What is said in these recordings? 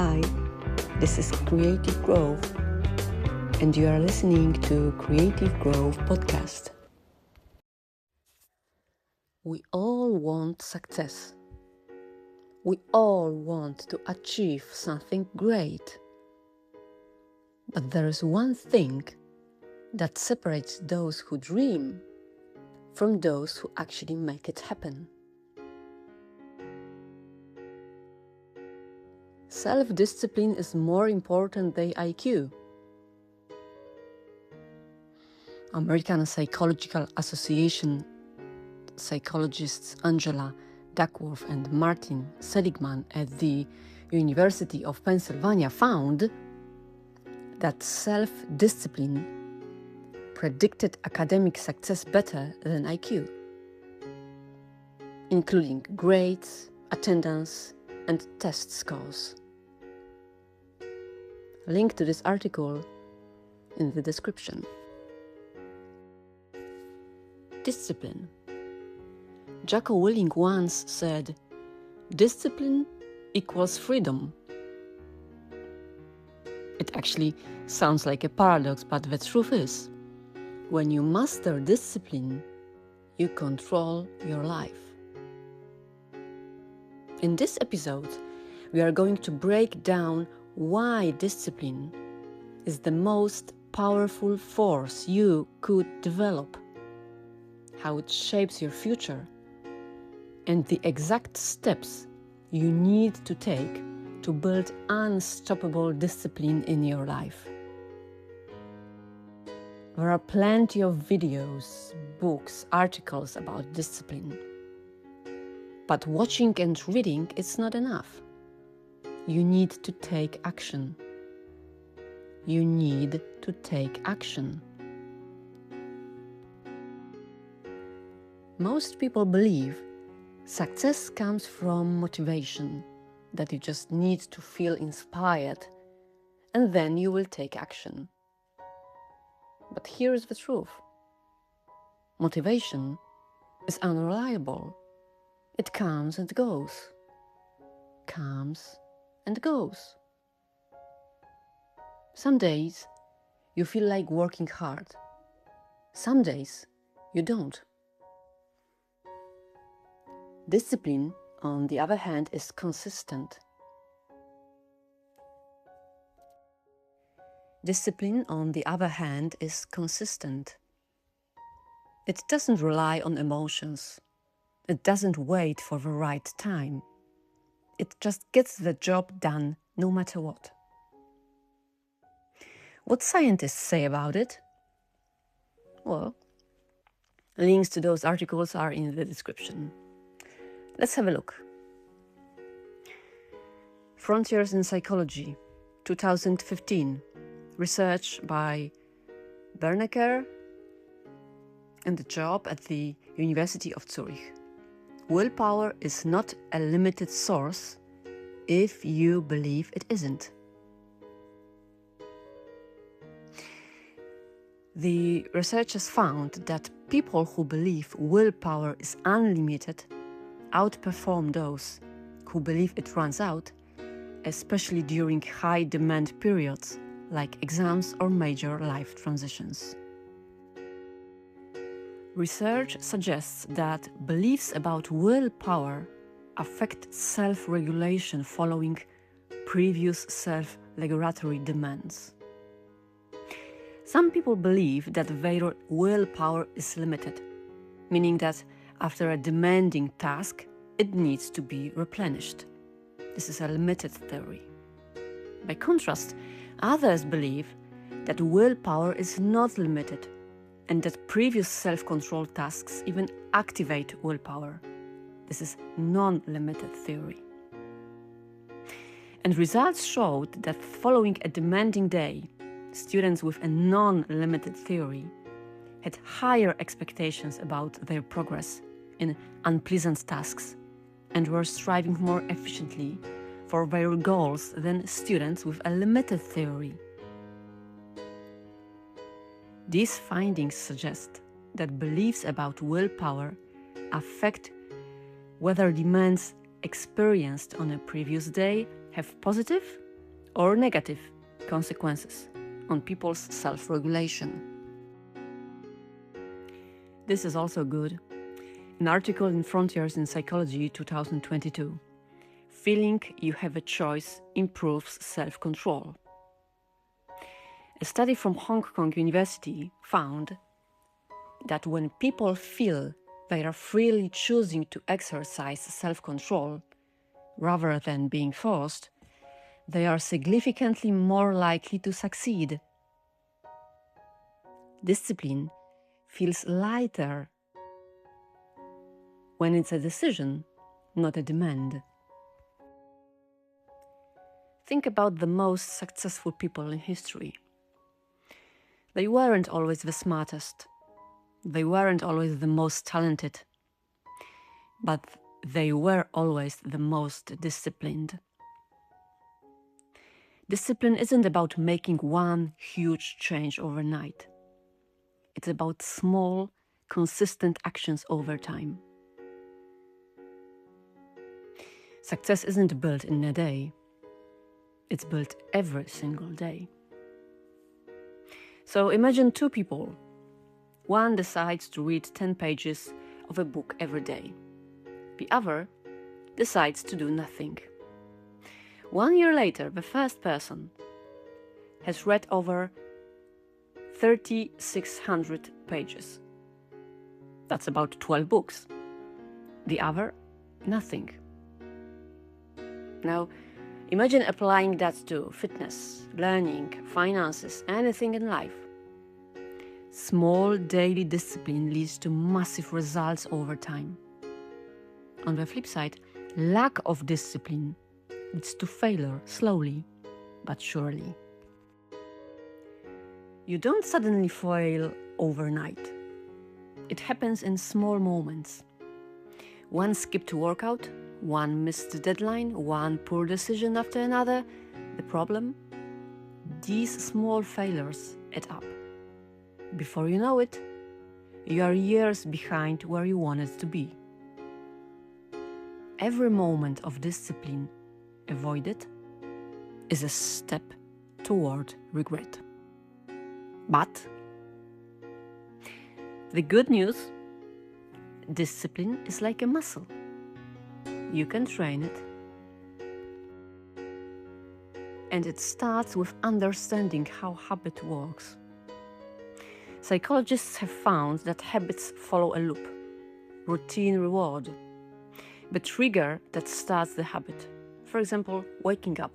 Hi, this is Creative Growth, and you are listening to Creative Growth Podcast. We all want success. We all want to achieve something great. But there is one thing that separates those who dream from those who actually make it happen. Self-discipline is more important than IQ. American Psychological Association psychologists Angela Duckworth and Martin Seligman at the University of Pennsylvania found that self-discipline predicted academic success better than IQ, including grades, attendance, and test scores. Link to this article in the description. Discipline. Jocko Willink once said, "Discipline equals freedom." It actually sounds like a paradox, but the truth is, when you master discipline, you control your life. In this episode, we are going to break down why discipline is the most powerful force you could develop, how it shapes your future, and the exact steps you need to take to build unstoppable discipline in your life. There are plenty of videos, books, articles about discipline. But watching and reading is not enough. You need to take action. You need to take action. Most people believe success comes from motivation, that you just need to feel inspired, and then you will take action. But here is the truth. Motivation is unreliable. It comes and goes. Comes and goes. Some days you feel like working hard. Some days you don't. Discipline, on the other hand, is consistent. Discipline, on the other hand, is consistent. It doesn't rely on emotions. It doesn't wait for the right time. It just gets the job done no matter what. What scientists say about it? Well, links to those articles are in the description. Let's have a look. Frontiers in Psychology, 2015. Research by Bernecker and the job at the University of Zurich. Willpower is not a limited source if you believe it isn't. The researchers found that people who believe willpower is unlimited outperform those who believe it runs out, especially during high-demand periods like exams or major life transitions. Research suggests that beliefs about willpower affect self-regulation following previous self-regulatory demands. Some people believe that their willpower is limited, meaning that after a demanding task, it needs to be replenished. This is a limited theory. By contrast, others believe that willpower is not limited and that previous self-control tasks even activate willpower. This is non-limited theory. And results showed that following a demanding day, students with a non-limited theory had higher expectations about their progress in unpleasant tasks and were striving more efficiently for their goals than students with a limited theory. These findings suggest that beliefs about willpower affect whether demands experienced on a previous day have positive or negative consequences on people's self-regulation. This is also good. An article in Frontiers in Psychology 2022. Feeling you have a choice improves self-control. A study from Hong Kong University found that when people feel they are freely choosing to exercise self-control rather than being forced, they are significantly more likely to succeed. Discipline feels lighter when it's a decision, not a demand. Think about the most successful people in history. They weren't always the smartest. They weren't always the most talented. But they were always the most disciplined. Discipline isn't about making one huge change overnight. It's about small, consistent actions over time. Success isn't built in a day. It's built every single day. So imagine two people. One decides to read 10 pages of a book every day. The other decides to do nothing. 1 year later, the first person has read over 3,600 pages. That's about 12 books. The other, nothing. Now, imagine applying that to fitness, learning, finances, anything in life. Small daily discipline leads to massive results over time. On the flip side, lack of discipline leads to failure slowly but surely. You don't suddenly fail overnight. It happens in small moments. One skipped workout, one missed deadline, one poor decision after another. The problem? These small failures add up. Before you know it, you are years behind where you wanted to be. Every moment of discipline avoided is a step toward regret. But the good news, discipline is like a muscle. You can train it. And it starts with understanding how habit works. Psychologists have found that habits follow a loop, routine reward, the trigger that starts the habit. For example, waking up.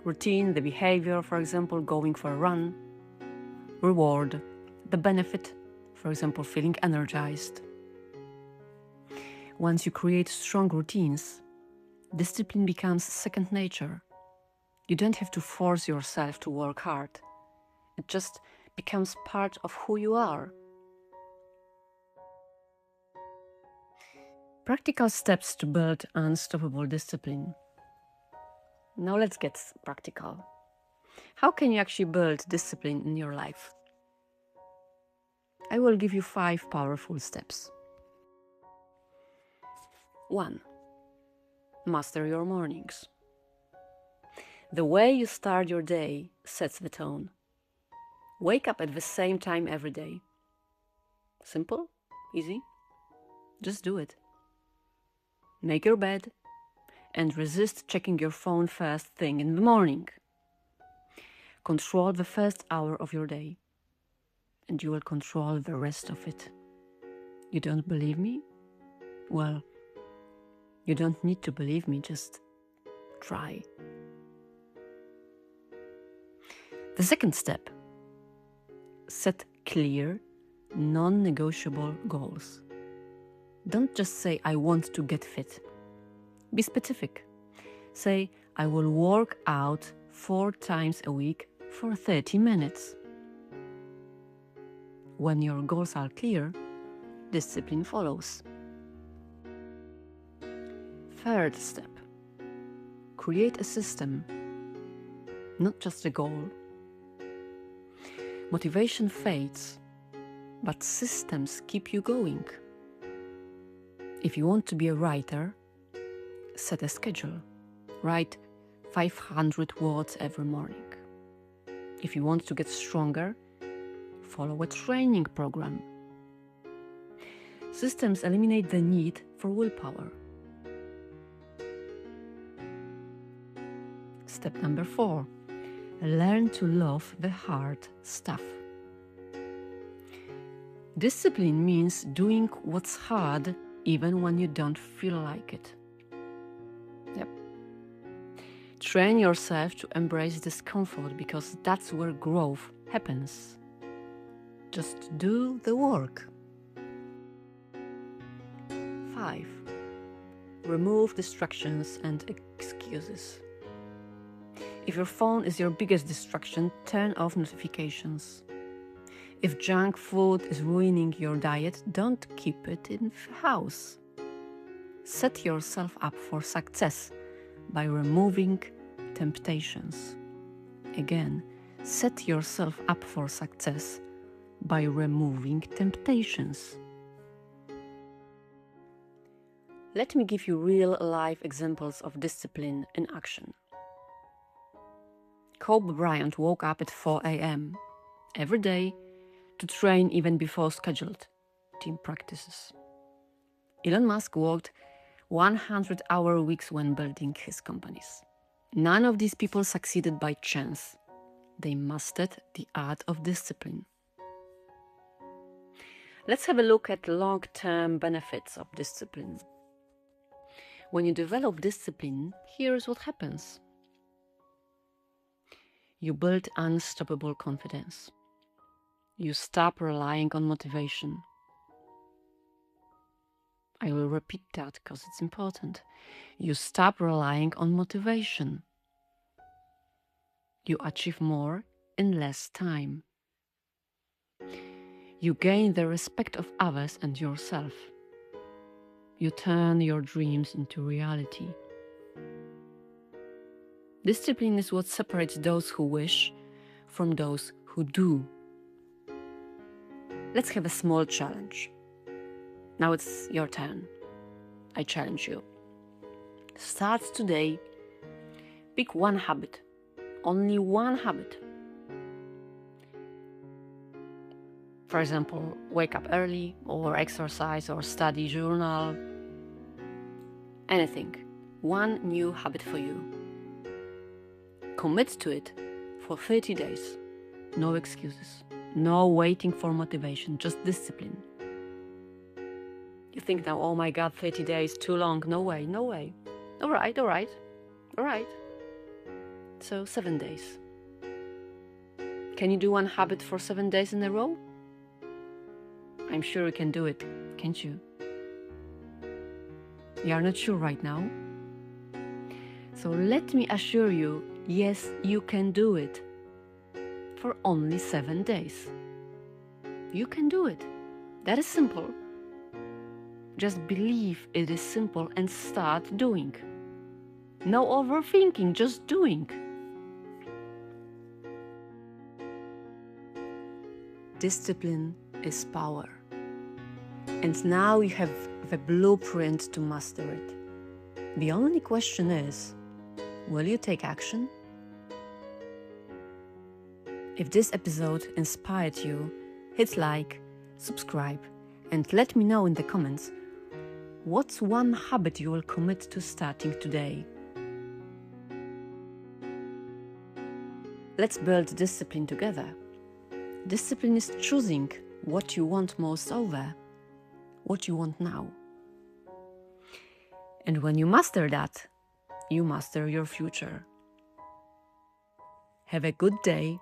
Routine, the behavior, for example, going for a run. Reward, the benefit, for example, feeling energized. Once you create strong routines, discipline becomes second nature. You don't have to force yourself to work hard. It just becomes part of who you are. Practical steps to build unstoppable discipline. Now let's get practical. How can you actually build discipline in your life? I will give you 5 powerful steps. 1. Master your mornings. The way you start your day sets the tone. Wake up at the same time every day. Simple? Easy? Just do it. Make your bed and resist checking your phone first thing in the morning. Control the first hour of your day, and you will control the rest of it. You don't believe me? Well, you don't need to believe me, just try. The second step, set clear, non-negotiable goals. Don't just say, I want to get fit. Be specific. Say, I will work out 4 times a week for 30 minutes. When your goals are clear, discipline follows. Third step, create a system, not just a goal. Motivation fades, but systems keep you going. If you want to be a writer, set a schedule. Write 500 words every morning. If you want to get stronger, follow a training program. Systems eliminate the need for willpower. Step number 4. Learn to love the hard stuff. Discipline means doing what's hard even when you don't feel like it. Yep. Train yourself to embrace discomfort because that's where growth happens. Just do the work. 5. Remove distractions and excuses. If your phone is your biggest distraction, turn off notifications. If junk food is ruining your diet, don't keep it in the house. Set yourself up for success by removing temptations. Again, set yourself up for success by removing temptations. Let me give you real-life examples of discipline in action. Kobe Bryant woke up at 4 a.m. every day to train even before scheduled team practices. Elon Musk worked 100-hour weeks when building his companies. None of these people succeeded by chance. They mastered the art of discipline. Let's have a look at long-term benefits of discipline. When you develop discipline, here's what happens. You build unstoppable confidence. You stop relying on motivation. I will repeat that because it's important. You stop relying on motivation. You achieve more in less time. You gain the respect of others and yourself. You turn your dreams into reality. Discipline is what separates those who wish from those who do. Let's have a small challenge. Now it's your turn. I challenge you. Start today. Pick one habit. Only one habit. For example, wake up early, or exercise, or study, journal. Anything. One new habit for you. Commit to it for 30 days. No excuses. No waiting for motivation, just discipline. You think now, oh my God, 30 days, too long. No way, no way. All right. So 7 days. Can you do one habit for 7 days in a row? I'm sure you can do it, can't you? You are not sure right now? So let me assure you, yes, you can do it. For only 7 days. You can do it. That is simple. Just believe it is simple and start doing. No overthinking, just doing. Discipline is power. And now you have the blueprint to master it. The only question is, will you take action? If this episode inspired you, hit like, subscribe, and let me know in the comments what's one habit you will commit to starting today. Let's build discipline together. Discipline is choosing what you want most over what you want now. And when you master that, you master your future. Have a good day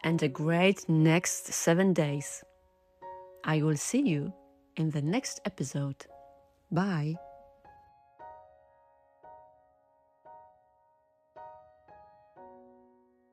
and a great next 7 days. I will see you in the next episode. Bye.